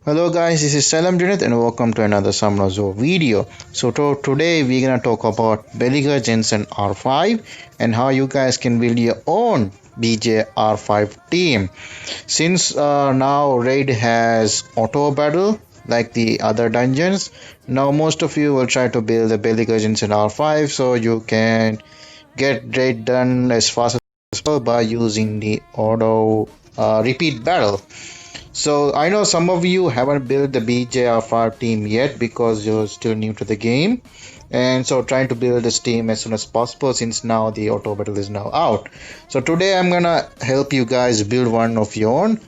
Hello guys, this is Salam Junit and welcome to another Samnazo video. Today we're gonna talk about Beliger Jensen R5 and how you guys can build your own BJR5 team. Since now raid has auto battle like the other dungeons, now most of you will try to build the Beliger Jensen R5 so you can get raid done as fast as possible by using the auto repeat battle. So I know some of you haven't built the BJR5 team yet because you're still new to the game. And so trying to build this team as soon as possible since now the auto battle is now out. So today I'm gonna help you guys build one of your own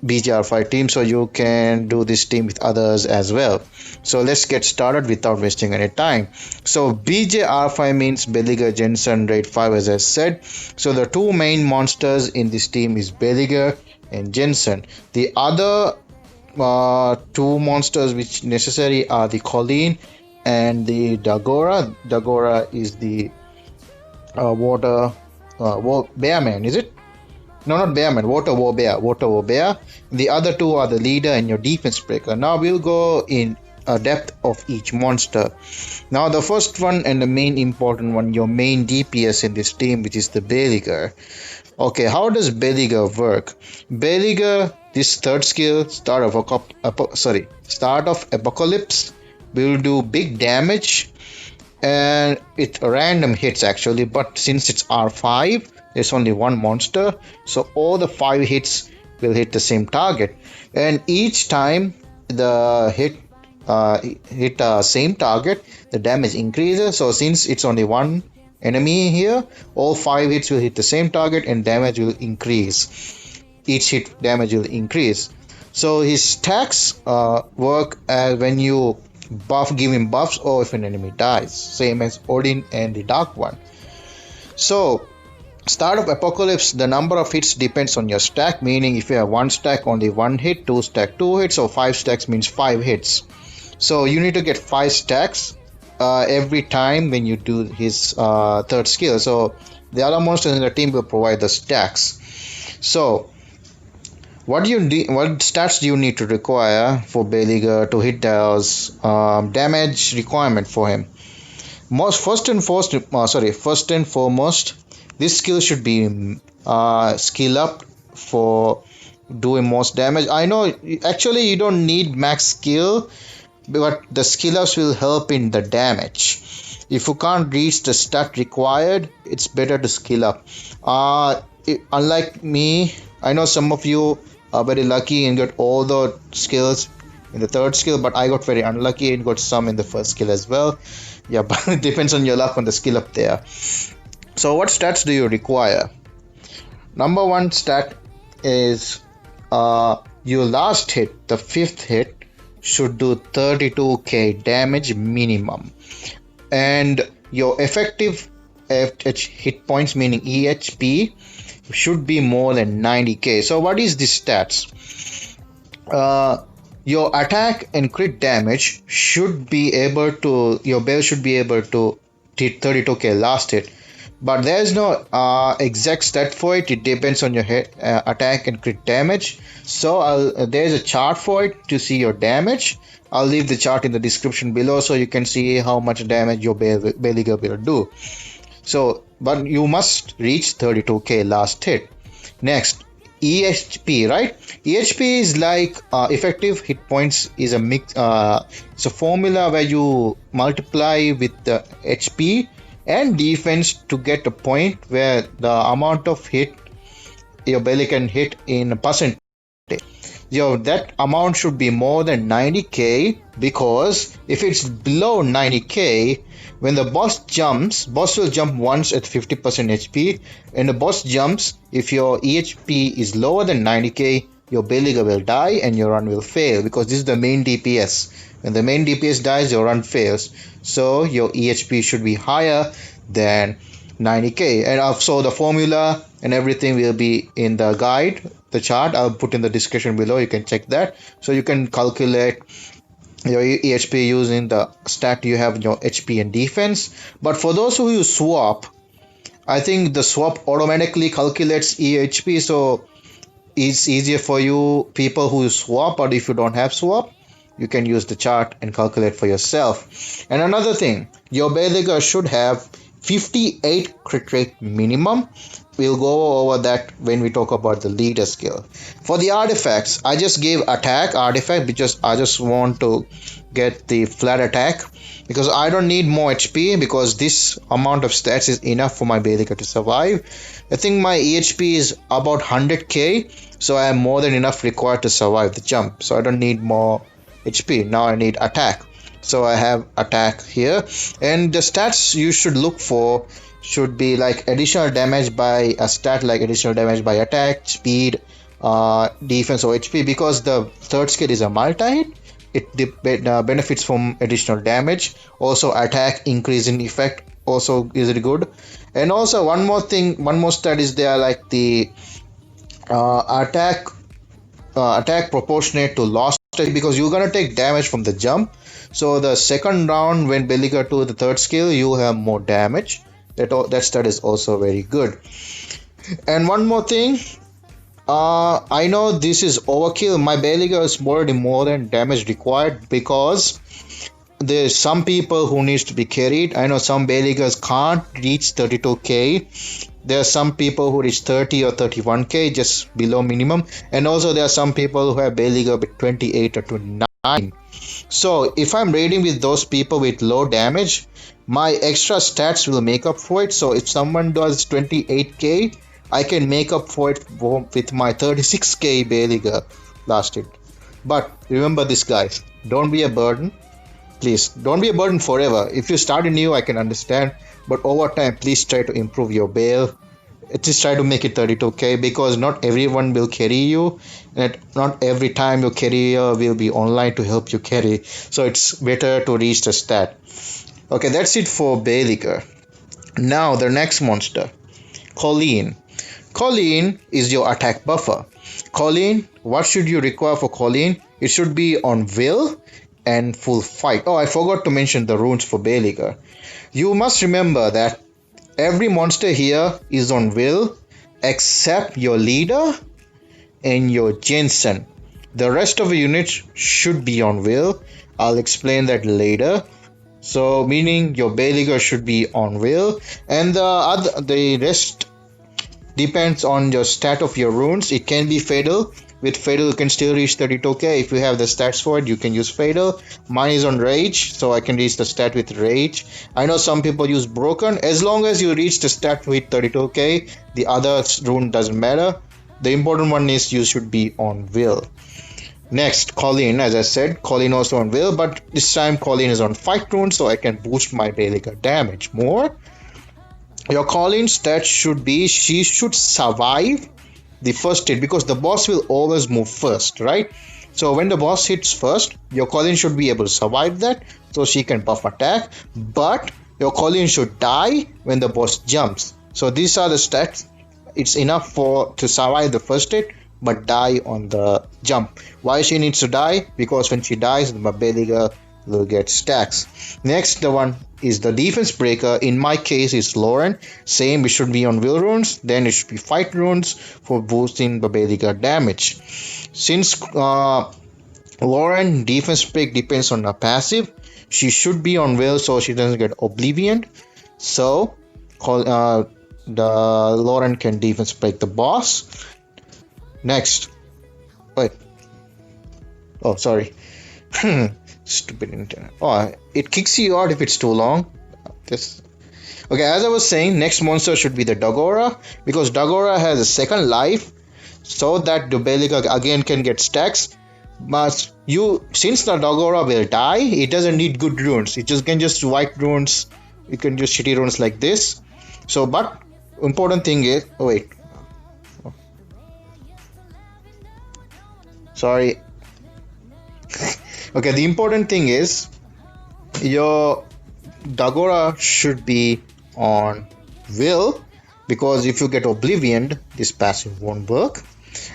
BJR5 team so you can do this team with others as well. So let's get started without wasting any time. So BJR5 means Beliger Jensen Raid 5 as I said. So the two main monsters in this team is Beliger and Jensen. The other two monsters which necessary are the Colleen and the Dagora. Dagora is the water bear man, is it? No, not Bearman, Water War Bear. Water War Bear. The other two are the leader and your defense breaker. Now we'll go in a depth of each monster. Now the first one and the main important one, your main DPS in this team, which is the Beliger. Okay, how does Beliger work? Beliger, this third skill, start of Apocalypse, will do big damage and it random hits actually, but since it's R5 there's only one monster, so all the 5 hits will hit the same target, and each time the hit same target the damage increases. So since it's only one enemy here, all 5 hits will hit the same target and damage will increase. Each hit damage will increase. So his stacks work as when you give him buffs or if an enemy dies, same as Odin and the Dark One. So start of Apocalypse, the number of hits depends on your stack, meaning if you have one stack only one hit, two stack two hits, or 5 stacks means 5 hits. So you need to get 5 stacks every time when you do his third skill. So the other monsters in the team will provide the stacks. So what stats do you need to require for Beliger to hit those damage requirement for him? First and foremost, this skill should be skill up for doing most damage. I know actually you don't need max skill, but the skill ups will help in the damage. If you can't reach the stat required, it's better to skill up. Unlike me, I know some of you are very lucky and got all the skills in the third skill, but I got very unlucky and got some in the first skill as well. Yeah, but it depends on your luck on the skill up there. So what stats do you require? Number one stat is your last hit, the 5th hit, should do 32k damage minimum, and your effective hit points, meaning EHP, should be more than 90k. So what is this stats? Your attack and crit damage should be able to, your bell should be able to hit 32k last hit, but there's no exact stat for it. It depends on your attack and crit damage. So there's a chart for it to see your damage. I'll leave the chart in the description below so you can see how much damage your Beliger will do. So, but you must reach 32k last hit. Next, EHP, right? EHP is like effective hit points is a mix. It's a formula where you multiply with the HP and defense to get a point where the amount of hit your belly can hit in percentage. That amount should be more than 90k, because if it's below 90k, when the boss will jump once at 50% HP, and the boss jumps, if your EHP is lower than 90k, your Beliger will die and your run will fail, because this is the main DPS. When the main DPS dies, your run fails. So your EHP should be higher than 90k. And so the formula and everything will be in the guide, the chart. I'll put in the description below. You can check that. So you can calculate your EHP using the stat you have in your HP and defense. But for those who use swap, I think the swap automatically calculates EHP. So it's easier for you people who swap, or if you don't have swap, you can use the chart and calculate for yourself. And another thing, your Belaga should have 58 crit rate minimum. We'll go over that when we talk about the leader skill. For the artifacts, I just gave attack artifact because I just want to get the flat attack, because I don't need more HP, because this amount of stats is enough for my Belaga to survive. I think my EHP is about 100k, so I have more than enough required to survive the jump, so I don't need more HP. Now I need attack, so I have attack here. And the stats you should look for should be like additional damage by a stat, like additional damage by attack, speed, defense, or HP, because the third skill is a multi-hit. It benefits from additional damage. Also attack increase in effect also is it good. And also one more thing, one more stat is there, like the attack attack proportionate to lost, because you're gonna take damage from the jump. So the second round when Belaga to the third skill, you have more damage. That stat is also very good. And one more thing, I know this is overkill. My Belaga is already more than damage required, because there's some people who needs to be carried. I know some Belagas can't reach 32k. There are some people who reach 30 or 31k, just below minimum. And also there are some people who have Belaga with 28 or 29. So if I'm raiding with those people with low damage, my extra stats will make up for it. So if someone does 28k, I can make up for it with my 36k Belaga last hit. But remember this, guys, don't be a burden. Please don't be a burden forever. If you start new, I can understand, but over time please try to improve your bail. Just try to make it 32k, because not everyone will carry you, and not every time your carrier will be online to help you carry, so it's better to reach the stat. Okay, that's it for Belaga. Now the next monster, Colleen. Colleen is your attack buffer. Colleen, what should you require for Colleen? It should be on will and full fight. Oh, I forgot to mention the runes for Belaga. You must remember that every monster here is on will except your leader and your Jensen. The rest of the units should be on will. I'll explain that later. So meaning your Belaga should be on will, and the rest depends on your stat of your runes. It can be fatal. With fatal you can still reach 32k. If you have the stats for it, you can use fatal. Mine is on rage, so I can reach the stat with rage. I know some people use broken. As long as you reach the stat with 32k, the other rune doesn't matter. The important one is you should be on will. Next, Colleen. As I said, Colleen also on will, but this time Colleen is on fight rune, so I can boost my Belaga damage more. Your Colleen stat should be, she should survive the first hit, because the boss will always move first, right? So when the boss hits first, your Colleen should be able to survive that, so she can buff attack. But your Colleen should die when the boss jumps. So these are the stats. It's enough to survive the first hit, but die on the jump. Why she needs to die? Because when she dies, the Belaga will get stacks. Next, the one is the defense breaker. In my case, it's Lauren. Same, it should be on will runes. Then it should be fight runes for boosting the Belaga damage. Since Lauren defense break depends on her passive, she should be on will so she doesn't get oblivion. So the Lauren can defense break the boss. Next, wait. Oh, sorry. Stupid internet. Oh, it kicks you out if it's too long. Okay, as I was saying, next monster should be the Dagora, because Dagora has a second life, so that the Belaga again can get stacks. But since the Dagora will die, it doesn't need good runes. It can just white runes. You can use shitty runes like this. So, but important thing is, oh wait, sorry. Okay, the important thing is your Dagora should be on will, because if you get oblivioned, this passive won't work.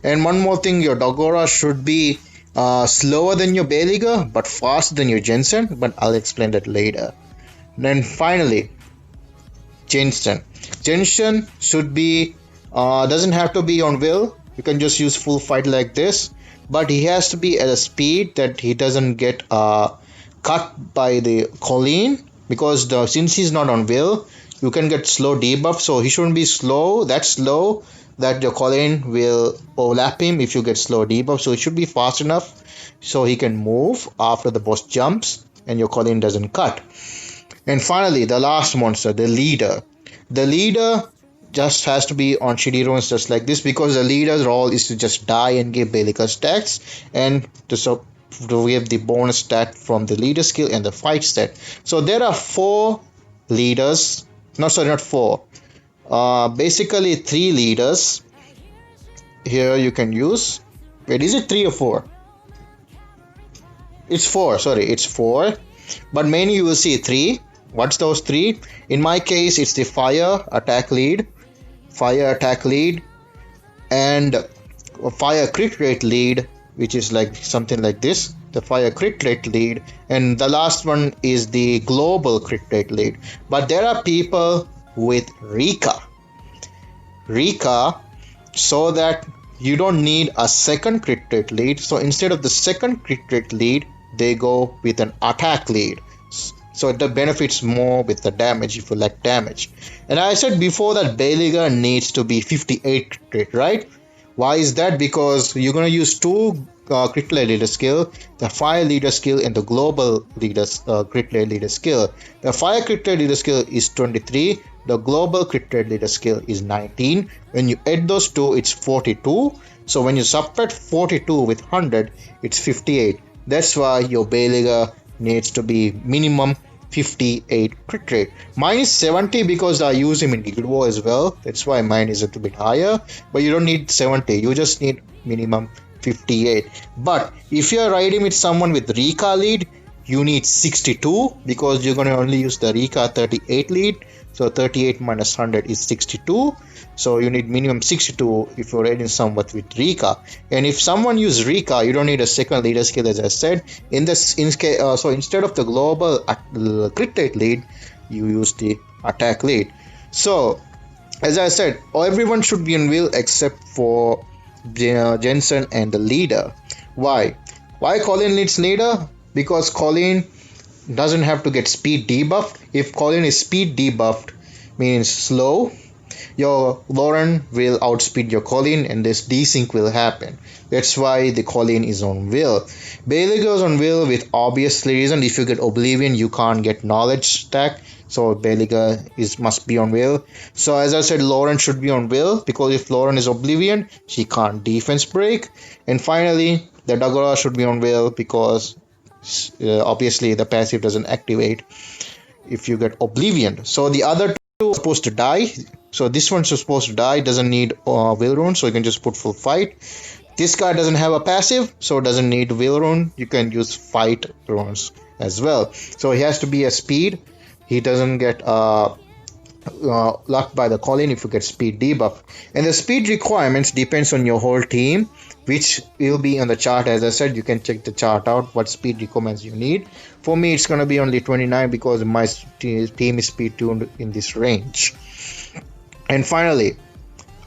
And one more thing, your Dagora should be slower than your Belaga but faster than your Jensen, but I'll explain that later. Then finally, Jensen should be doesn't have to be on will. you can just use full fight like this, but he has to be at a speed that he doesn't get cut by the Colleen, because since he's not on will, you can get slow debuff, so he shouldn't be slow that your Colleen will overlap him if you get slow debuff. So it should be fast enough so he can move after the boss jumps and your Colleen doesn't cut. And finally, the last monster, the leader. The leader just has to be on shitty runes just like this, because the leader's role is to just die and give Belika stacks, and to give the bonus stat from the leader skill and the fight stat. So there are 4 leaders. No, sorry, not 4. Basically 3 leaders here you can use. Wait, is it 3 or 4? It's 4. Sorry, it's 4. But mainly you will see 3. What's those 3? In my case, it's the fire attack lead, and fire crit rate lead, which is like something like this, the fire crit rate lead, and the last one is the global crit rate lead. But there are people with Rika, so that you don't need a second crit rate lead. So instead of the second crit rate lead, they go with an attack lead. So it benefits more with the damage if you like damage. And I said before that Beliga needs to be 58 crit, right? Why is that? Because you're going to use 2 crit leader skill, the fire leader skill and the global crit leader skill. The fire crit leader skill is 23, the global crit leader skill is 19. When you add those 2, it's 42. So when you subtract 42 with 100, it's 58. That's why your Beliga needs to be minimum 58 crit rate. Mine is 70 because I use him in Guild War as well. That's why mine is a little bit higher. But you don't need 70. You just need minimum 58. But if you're riding with someone with Rika lead, you need 62 because you're going to only use the Rika 38 lead. So 38 minus 100 is 62. So you need minimum 62 if you're riding someone with Rika. And if someone uses Rika, you don't need a second leader skill, as I said. So instead of the global crit rate lead, you use the attack lead. So as I said, everyone should be on wheel except for Jensen and the leader. Why Colleen needs leader? Because Colleen doesn't have to get speed debuffed. If Colleen is speed debuffed, means slow, your Lauren will outspeed your Colleen and this desync will happen. That's why the Colleen is on will. Bailey goes on will with obvious reason. If you get Oblivion, you can't get knowledge stack. So Beliga must be on will. So as I said, Lauren should be on will, because if Lauren is Oblivion, she can't defense break. And finally, the Dagora should be on will because obviously the passive doesn't activate if you get Oblivion. So the other two are supposed to die. So this one's supposed to die, doesn't need will rune, so you can just put full fight. This guy doesn't have a passive, so doesn't need will rune. You can use fight runes as well. So he has to be a speed. He doesn't get locked by the Colleen if you get speed debuff. And the speed requirements depends on your whole team, which will be on the chart. As I said, you can check the chart out what speed requirements you need. For me, it's going to be only 29 because my team is speed tuned in this range. And finally,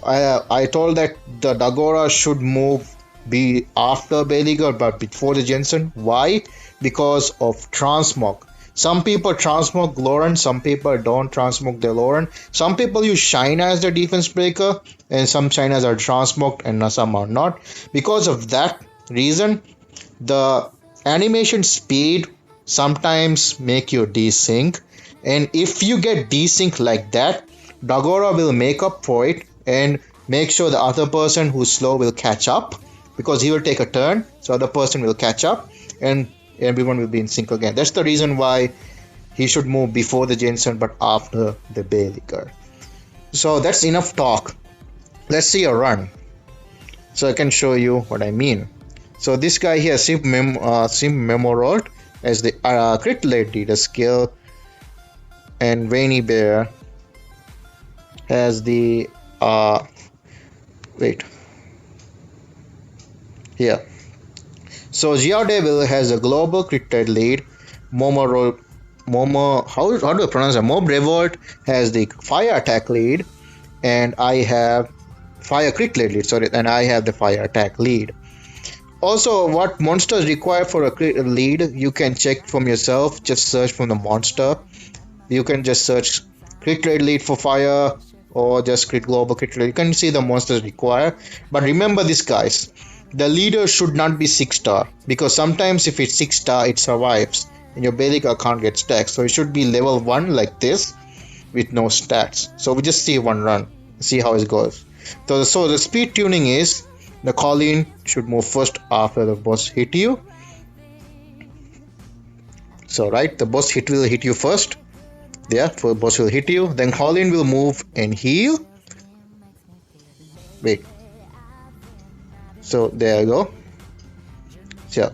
I told that the Dagora should be after Beliga but before the Jensen. Why? Because of transmog. Some people transmog Lauren, some people don't transmog their Lauren. Some people use Shina as their defense breaker, and some Shinas are transmogged and some are not. Because of that reason, the animation speed sometimes make you desync. And if you get desync like that, Dagora will make up for it and make sure the other person who's slow will catch up, because he will take a turn, so other person will catch up and everyone will be in sync again. That's the reason why he should move before the Jensen but after the Beliga. So that's enough talk. Let's see a run so I can show you what I mean. So this guy here, Sim Memorod as the crit leader skill, and Rainy Bear has the here. So Xiao Devil has a global crit rate lead. How do I pronounce it? Mob Revolt has the fire attack lead, and I have fire crit lead, sorry, and I have the fire attack lead. Also, what monsters require for a crit lead, you can check from yourself. Just search from the monster. You can just search crit rate lead for fire or just crit global crit rate. You can see the monsters require. But remember this, guys. The leader should not be 6-star because sometimes if it's 6-star, it survives and your Belica can't get stacks. So it should be level 1 like this with no stats. So we just see one run, see how it goes. So the speed tuning is the Colleen should move first after the boss hit you. So right, the boss will hit you first. Yeah, the boss will hit you. Then Colleen will move and heal. Wait. So there you go. So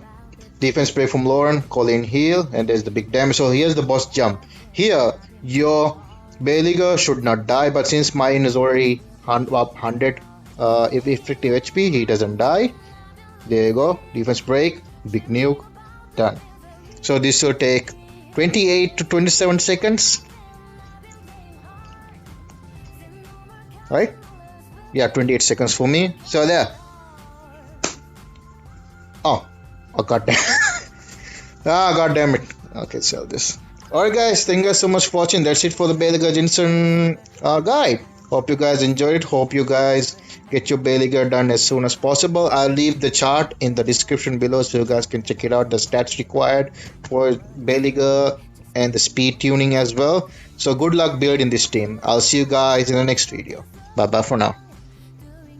defense spray from Lauren, Colleen heal, and there's the big damage. So here's the boss jump. Here your Beliga should not die, but since mine is already 100 if effective HP, he doesn't die. There you go. Defense break, big nuke, done. So this will take 28 to 27 seconds. Right? Yeah, 28 seconds for me. So there. Oh god damn. God damn it. Okay, sell this. Alright guys, thank you guys so much for watching. That's it for the Beliga Jensen guide. Hope you guys enjoyed it. Hope you guys get your Beliga done as soon as possible. I'll leave the chart in the description below so you guys can check it out. The stats required for Beliga and the speed tuning as well. So good luck building this team. I'll see you guys in the next video. Bye bye for now.